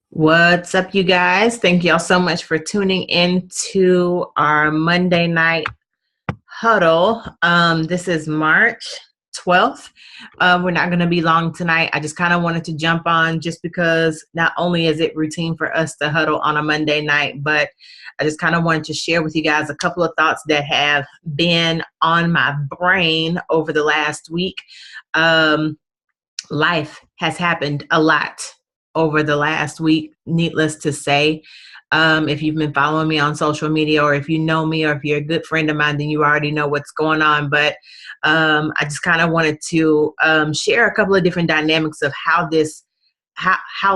What's up, you guys? Thank y'all so much for tuning in to our Monday night huddle. This is March 12th. We're not going to be long tonight. I just kind of wanted to jump on just because not only is it routine for us to huddle on a Monday night, but I just kind of wanted to share with you guys a couple of thoughts that have been on my brain over the last week. Life has happened a lot over the last week, needless to say. If you've been following me on social media, or if you know me, or if you're a good friend of mine, then you already know what's going on. But I just kind of wanted to share a couple of different dynamics of how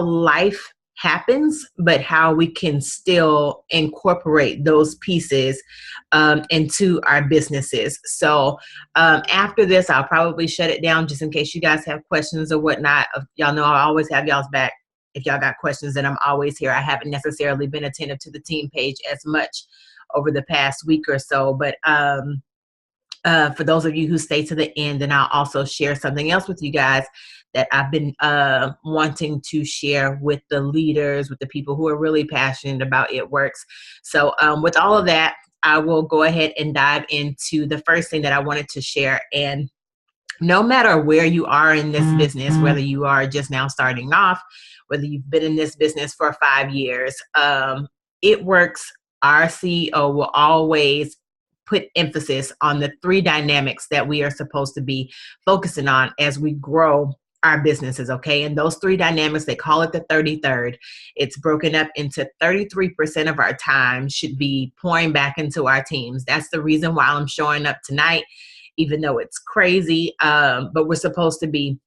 life happens, but how we can still incorporate those pieces into our businesses. So after this, I'll probably shut it down just in case you guys have questions or whatnot. Y'all know I always have y'all's back. If y'all got questions, then I'm always here. I haven't necessarily been attentive to the team page as much over the past week or so, but for those of you who stay to the end, then I'll also share something else with you guys that I've been wanting to share with the leaders, with the people who are really passionate about It Works. So with all of that, I will go ahead and dive into the first thing that I wanted to share. And no matter where you are in this business, whether you are just now starting off, whether you've been in this business for 5 years, It Works, our CEO will always put emphasis on the 3 dynamics that we are supposed to be focusing on as we grow our businesses, okay? And those 3 dynamics, they call it the 33rd. It's broken up into 33% of our time should be pouring back into our teams. That's the reason why I'm showing up tonight, even though it's crazy, but we're supposed to be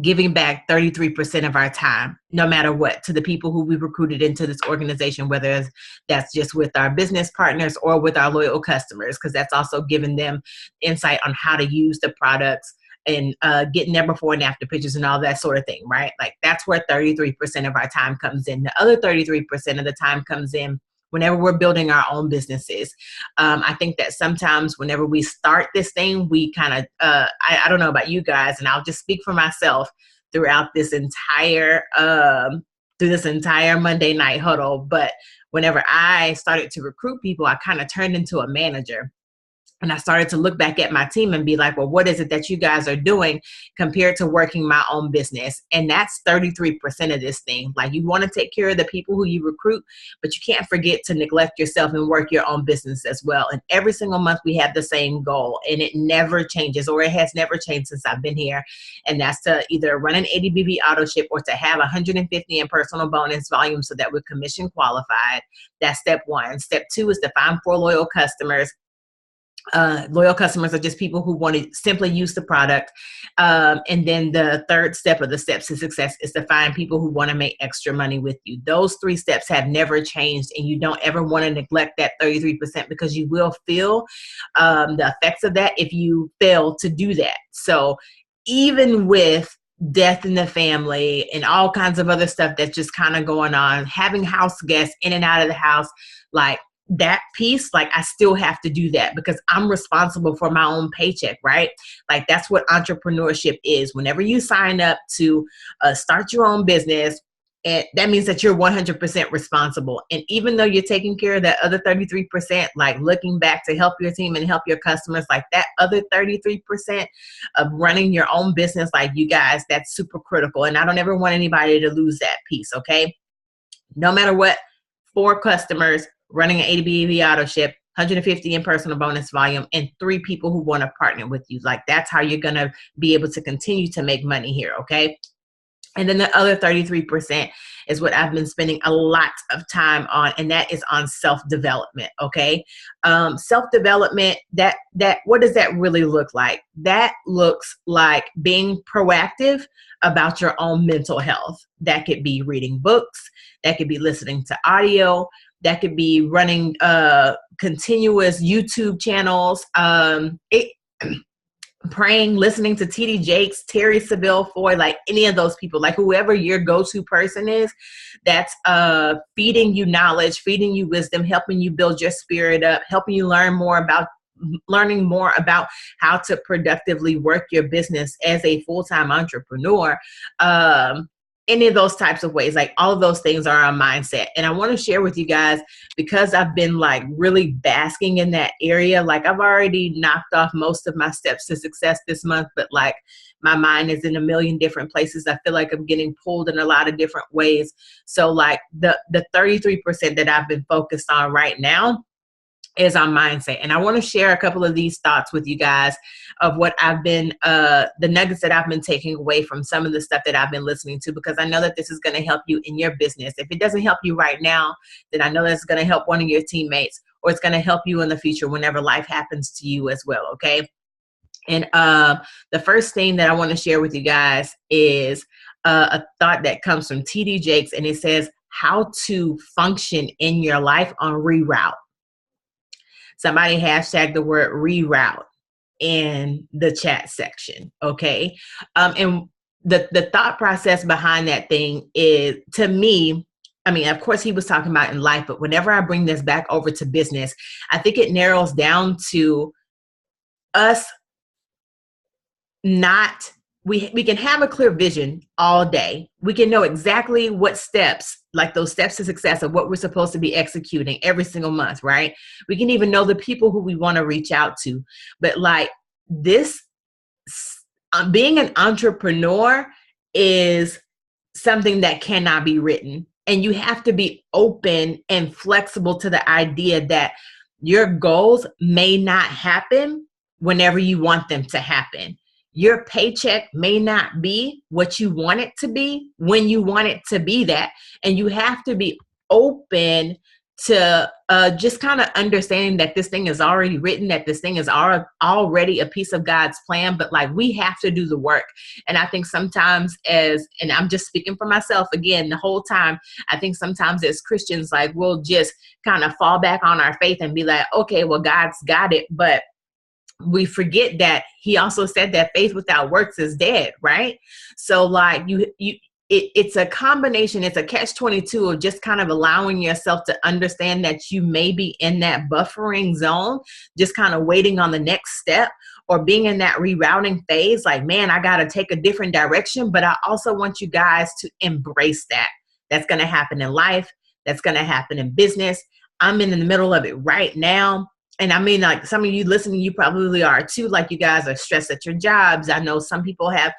giving back 33% of our time, no matter what, to the people who we recruited into this organization, whether that's just with our business partners or with our loyal customers, because that's also giving them insight on how to use the products and getting their before and after pictures and all that sort of thing, right? Like that's where 33% of our time comes in. The other 33% of the time comes in whenever we're building our own businesses. I think that sometimes whenever we start this thing, we kind of, I don't know about you guys, and I'll just speak for myself throughout this entire, Monday night huddle. But whenever I started to recruit people, I kind of turned into a manager. And I started to look back at my team and be like, well, what is it that you guys are doing compared to working my own business? And that's 33% of this thing. Like, you want to take care of the people who you recruit, but you can't forget to neglect yourself and work your own business as well. And every single month we have the same goal, and it never changes, or it has never changed since I've been here. And that's to either run an 80 BB auto ship or to have 150 in personal bonus volume so that we're commission qualified. That's step 1. Step 2 is to find 4 loyal customers. Loyal customers are just people who want to simply use the product. And then the third step of the steps to success is to find people who want to make extra money with you. Those 3 steps have never changed, and you don't ever want to neglect that 33% because you will feel the effects of that if you fail to do that. So even with death in the family and all kinds of other stuff that's just kind of going on, having house guests in and out of the house, like, that piece, like, I still have to do that because I'm responsible for my own paycheck, right? Like, that's what entrepreneurship is. Whenever you sign up to start your own business, and that means that you're 100% responsible. And even though you're taking care of that other 33%, like looking back to help your team and help your customers, like that other 33% of running your own business, like, you guys, that's super critical. And I don't ever want anybody to lose that piece, okay? No matter what, 4 customers, running an 80 BAV auto ship, 150 in personal bonus volume, and 3 people who want to partner with you. Like, that's how you're going to be able to continue to make money here, okay? And then the other 33% is what I've been spending a lot of time on, and that is on self-development, okay? Self-development, what does that really look like? That looks like being proactive about your own mental health. That could be reading books. That could be listening to audio. That could be running continuous YouTube channels. Praying, listening to TD Jakes, Terry Saville Foy, like any of those people, like whoever your go-to person is, that's feeding you knowledge, feeding you wisdom, helping you build your spirit up, helping you learning more about how to productively work your business as a full-time entrepreneur. any of those types of ways, like all of those things are our mindset. And I want to share with you guys, because I've been like really basking in that area. Like I've already knocked off most of my steps to success this month, but like my mind is in a million different places. I feel like I'm getting pulled in a lot of different ways. So like the 33% that I've been focused on right now is our mindset. And I want to share a couple of these thoughts with you guys of what I've been, the nuggets that I've been taking away from some of the stuff that I've been listening to, because I know that this is going to help you in your business. If it doesn't help you right now, then I know that it's going to help one of your teammates, or it's going to help you in the future whenever life happens to you as well. Okay. And the first thing that I want to share with you guys is a thought that comes from TD Jakes, and it says, how to function in your life on reroute. Somebody hashtag the word reroute in the chat section, okay? And the thought process behind that thing is, to me, I mean, of course he was talking about in life, but whenever I bring this back over to business, I think it narrows down to us not, we can have a clear vision all day. We can know exactly what steps, like those steps to success of what we're supposed to be executing every single month, right? We can even know the people who we want to reach out to. But like this, being an entrepreneur is something that cannot be written. And you have to be open and flexible to the idea that your goals may not happen whenever you want them to happen. Your paycheck may not be what you want it to be when you want it to be that. And you have to be open to just kind of understanding that this thing is already written, that this thing is already a piece of God's plan, but like we have to do the work. And I think sometimes and I'm just speaking for myself again, the whole time, I think sometimes as Christians, like we'll just kind of fall back on our faith and be like, okay, well, God's got it. But we forget that he also said that faith without works is dead, right? So like it's a combination, it's a catch-22 of just kind of allowing yourself to understand that you may be in that buffering zone, just kind of waiting on the next step, or being in that rerouting phase, like, man, I got to take a different direction. But I also want you guys to embrace that. That's going to happen in life. That's going to happen in business. I'm in the middle of it right now. And I mean, like some of you listening, you probably are too. Like you guys are stressed at your jobs. I know some people have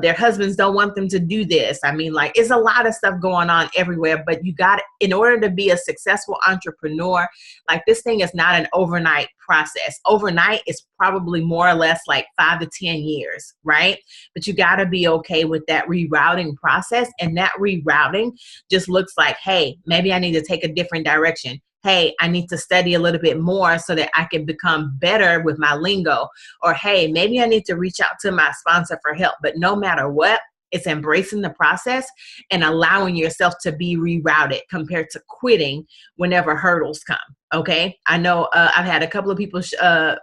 their husbands don't want them to do this. I mean, like it's a lot of stuff going on everywhere. But you got, in order to be a successful entrepreneur, like this thing is not an overnight process. Overnight is probably more or less like 5 to 10 years, right? But you got to be okay with that rerouting process. And that rerouting just looks like, hey, maybe I need to take a different direction. Hey, I need to study a little bit more so that I can become better with my lingo. Or, hey, maybe I need to reach out to my sponsor for help. But no matter what, it's embracing the process and allowing yourself to be rerouted compared to quitting whenever hurdles come. Okay. I know I've had a couple of people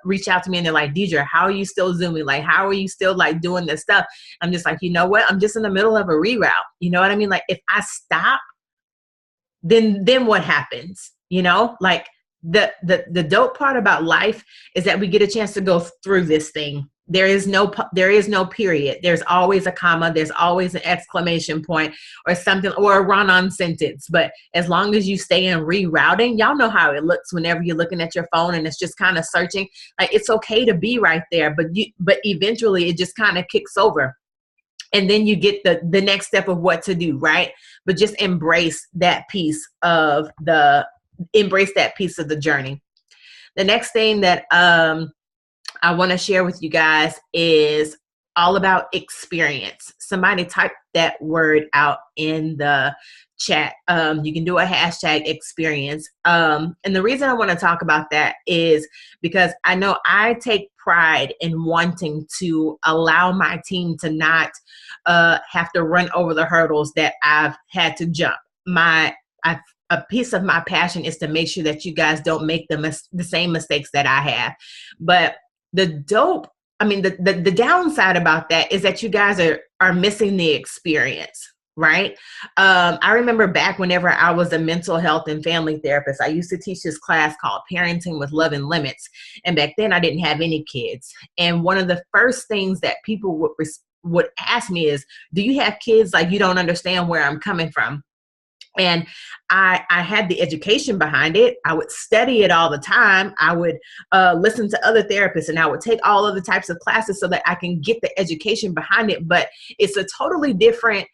reach out to me and they're like, Deidre, how are you still Zooming? Like, how are you still like doing this stuff? I'm just like, you know what? I'm just in the middle of a reroute. You know what I mean? Like if I stop, then what happens? You know, like the dope part about life is that we get a chance to go through this thing. There is no period. There's always a comma. There's always an exclamation point or something, or a run-on sentence. But as long as you stay in rerouting, y'all know how it looks whenever you're looking at your phone and it's just kind of searching. Like it's okay to be right there, but eventually it just kind of kicks over. And then you get the next step of what to do, right? But just embrace that piece of the journey. The next thing that I want to share with you guys is all about experience. Somebody type that word out in the chat. You can do a hashtag experience. And the reason I want to talk about that is because I know I take pride in wanting to allow my team to not have to run over the hurdles that I've had to jump. A piece of my passion is to make sure that you guys don't make the same mistakes that I have. But the downside about that is that you guys are missing the experience, right? I remember back whenever I was a mental health and family therapist, I used to teach this class called Parenting with Love and Limits. And back then I didn't have any kids. And one of the first things that people would would ask me is, do you have kids? Like, you don't understand where I'm coming from. And I had the education behind it. I would study it all the time. I would listen to other therapists, and I would take all of the types of classes so that I can get the education behind it. But it's a totally different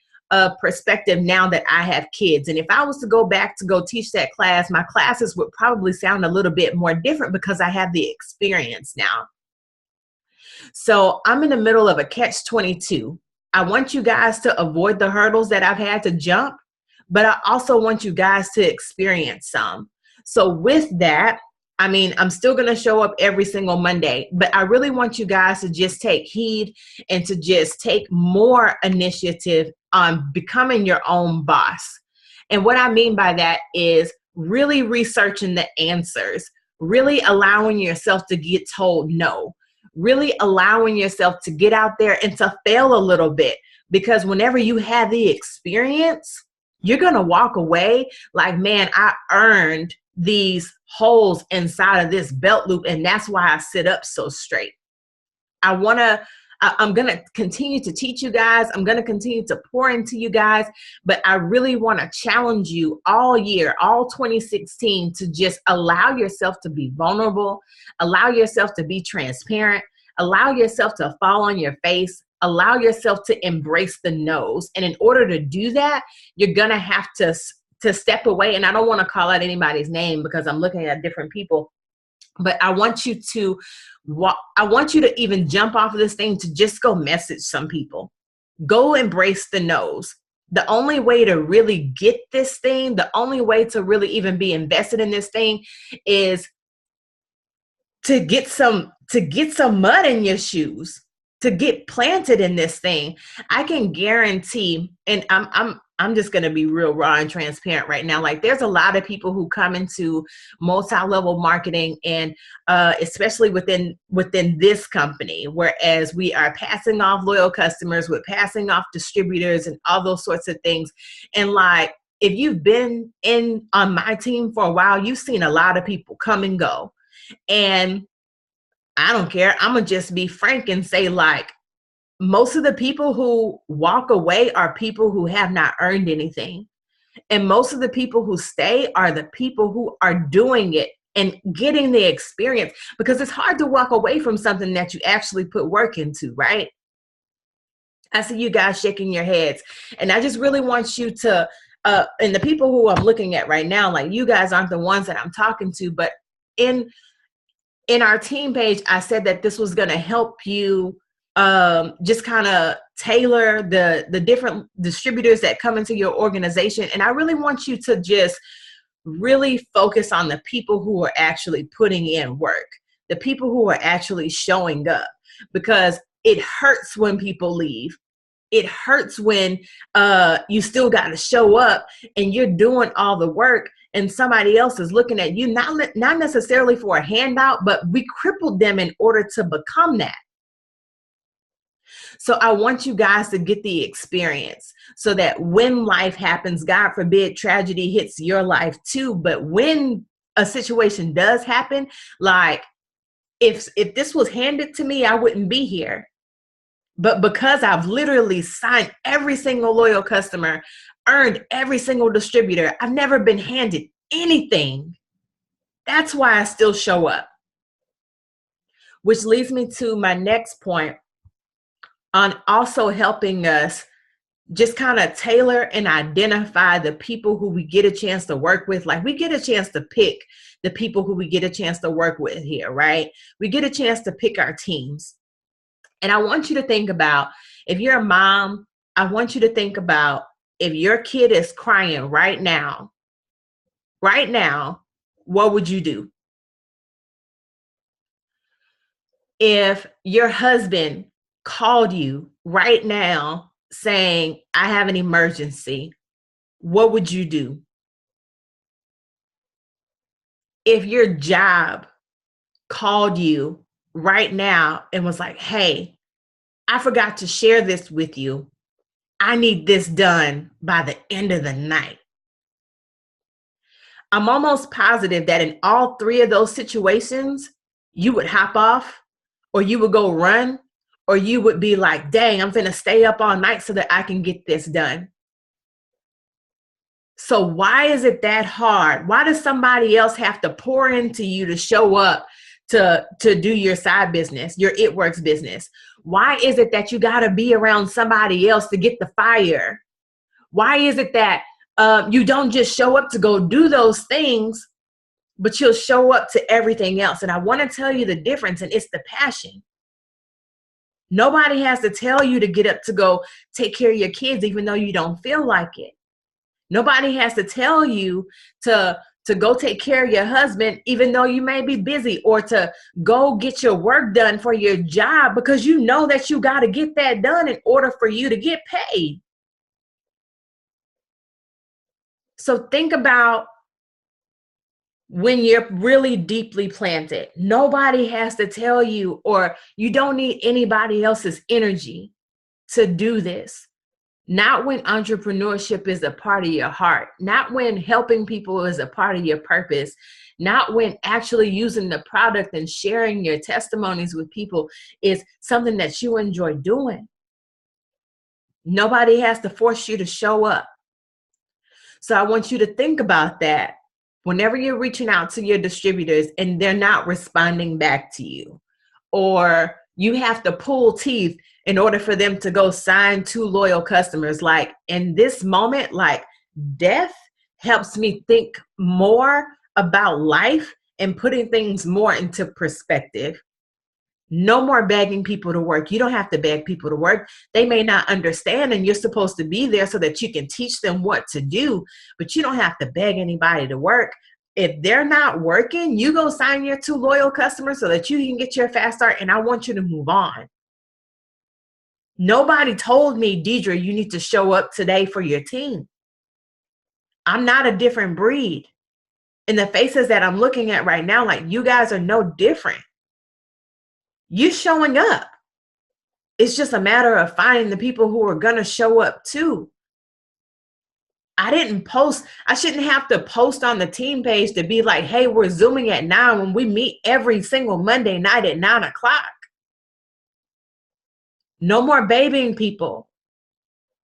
perspective now that I have kids. And if I was to go back to go teach that class, my classes would probably sound a little bit more different because I have the experience now. So I'm in the middle of a catch-22. I want you guys to avoid the hurdles that I've had to jump, but I also want you guys to experience some. So with that, I mean, I'm still going to show up every single Monday, but I really want you guys to just take heed and to just take more initiative on becoming your own boss. And what I mean by that is really researching the answers, really allowing yourself to get told no, really allowing yourself to get out there and to fail a little bit. Because whenever you have the experience, you're going to walk away like, man, I earned these holes inside of this belt loop. And that's why I sit up so straight. I'm going to continue to teach you guys. I'm going to continue to pour into you guys, but I really want to challenge you all year, all 2016, to just allow yourself to be vulnerable, allow yourself to be transparent, allow yourself to fall on your face, allow yourself to embrace the no's. And in order to do that, you're going to have to step away. And I don't want to call out anybody's name because I'm looking at different people, but I want you to even jump off of this thing to just go message some people. Go embrace the no's. The only way to really get this thing, the only way to really even be invested in this thing is to get some mud in your shoes, to get planted in this thing. I can guarantee, and I'm just going to be real raw and transparent right now. Like, there's a lot of people who come into multi-level marketing, and especially within this company, whereas we are passing off loyal customers, we're passing off distributors and all those sorts of things. And like, if you've been on my team for a while, you've seen a lot of people come and go. And I don't care. I'm going to just be frank and say, like, most of the people who walk away are people who have not earned anything. And most of the people who stay are the people who are doing it and getting the experience, because it's hard to walk away from something that you actually put work into, right? I see you guys shaking your heads. And I just really want you to, and the people who I'm looking at right now, like, you guys aren't the ones that I'm talking to, but in our team page, I said that this was going to help you just kind of tailor the different distributors that come into your organization. And I really want you to just really focus on the people who are actually putting in work, the people who are actually showing up, because it hurts when people leave. It hurts when you still got to show up and you're doing all the work and somebody else is looking at you, not necessarily for a handout, but we crippled them in order to become that. So I want you guys to get the experience so that when life happens, God forbid, tragedy hits your life too. But when a situation does happen, like, if this was handed to me, I wouldn't be here. But because I've literally signed every single loyal customer, earned every single distributor, I've never been handed anything. That's why I still show up. Which leads me to my next point on also helping us just kind of tailor and identify the people who we get a chance to work with. Like, we get a chance to pick the people who we get a chance to work with here, right? We get a chance to pick our teams. And I want you to think about, if you're a mom, I want you to think about, if your kid is crying right now, what would you do? If your husband called you right now saying, I have an emergency, what would you do? If your job called you right now and was like, hey, I forgot to share this with you, I need this done by the end of the night. I'm almost positive that in all three of those situations, you would hop off, or you would go run, Or you would be like, dang, I'm finna stay up all night so that I can get this done. So why is it that hard? Why does somebody else have to pour into you to show up to do your side business, your It Works business? Why is it that you got to be around somebody else to get the fire? Why is it that you don't just show up to go do those things, but you'll show up to everything else? And I want to tell you the difference, and it's the passion. Nobody has to tell you to get up to go take care of your kids, even though you don't feel like it. Nobody has to tell you to go take care of your husband, even though you may be busy, or to go get your work done for your job, because you know that you got to get that done in order for you to get paid. So think about when you're really deeply planted. Nobody has to tell you, or you don't need anybody else's energy to do this. Not when entrepreneurship is a part of your heart, not when helping people is a part of your purpose, not when actually using the product and sharing your testimonies with people is something that you enjoy doing. Nobody has to force you to show up. So I want you to think about that whenever you're reaching out to your distributors and they're not responding back to you, or you have to pull teeth in order for them to go sign 2 loyal customers. Like in this moment, like death helps me think more about life and putting things more into perspective. No more begging people to work. You don't have to beg people to work. They may not understand, and you're supposed to be there so that you can teach them what to do, but you don't have to beg anybody to work. If they're not working, you go sign your 2 loyal customers so that you can get your fast start, and I want you to move on. Nobody told me, Deidre, you need to show up today for your team. I'm not a different breed. In the faces that I'm looking at right now, like, you guys are no different. You showing up. It's just a matter of finding the people who are going to show up too. I didn't post. I shouldn't have to post on the team page to be like, hey, we're Zooming at 9 when we meet every single Monday night at 9 o'clock. No more babying people.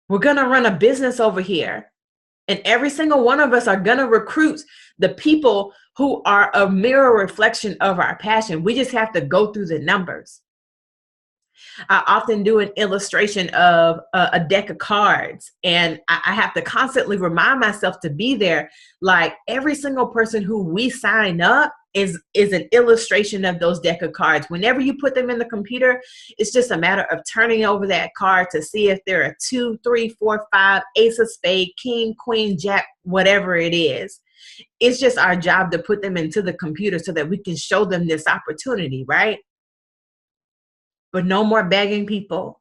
We're going to run a business over here. And every single one of us are going to recruit the people who are a mirror reflection of our passion. We just have to go through the numbers. I often do an illustration of a deck of cards, and I have to constantly remind myself to be there. Like every single person who we sign up is an illustration of those deck of cards. Whenever you put them in the computer, it's just a matter of turning over that card to see if there are 2, 3, 4, 5, ace of spade, king, queen, jack, whatever it is. It's just our job to put them into the computer so that we can show them this opportunity, right? But no more begging people.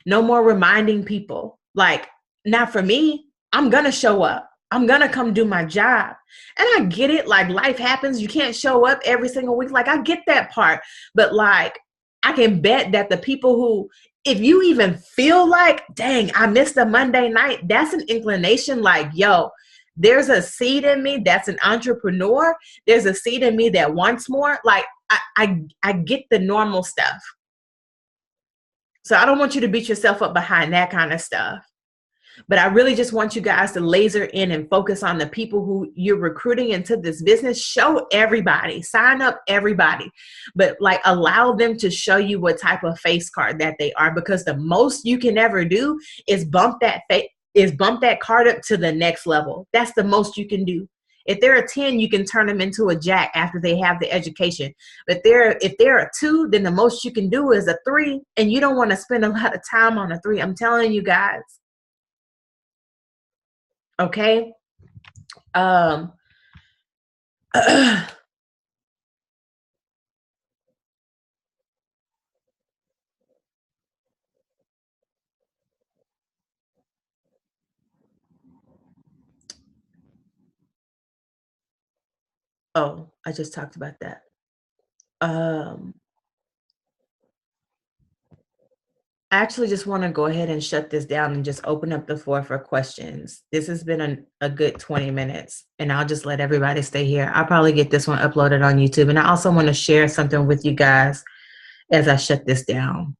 No more reminding people. Like, not for me. I'm going to show up. I'm going to come do my job. And I get it. Like, life happens. You can't show up every single week. Like, I get that part. But like, I can bet that the people who, if you even feel like, dang, I missed a Monday night, that's an inclination like, yo, there's a seed in me that's an entrepreneur. There's a seed in me that wants more. Like, I get the normal stuff. So I don't want you to beat yourself up behind that kind of stuff. But I really just want you guys to laser in and focus on the people who you're recruiting into this business. Show everybody, sign up everybody, but like allow them to show you what type of face card that they are, because the most you can ever do is bump that card up to the next level. That's the most you can do. If they're a 10, you can turn them into a jack after they have the education. But if they're a 2, then the most you can do is a 3, and you don't want to spend a lot of time on a 3. I'm telling you guys. Okay? Oh, I just talked about that. I actually just want to go ahead and shut this down and just open up the floor for questions. This has been a good 20 minutes, and I'll just let everybody stay here. I'll probably get this one uploaded on YouTube. And I also want to share something with you guys as I shut this down.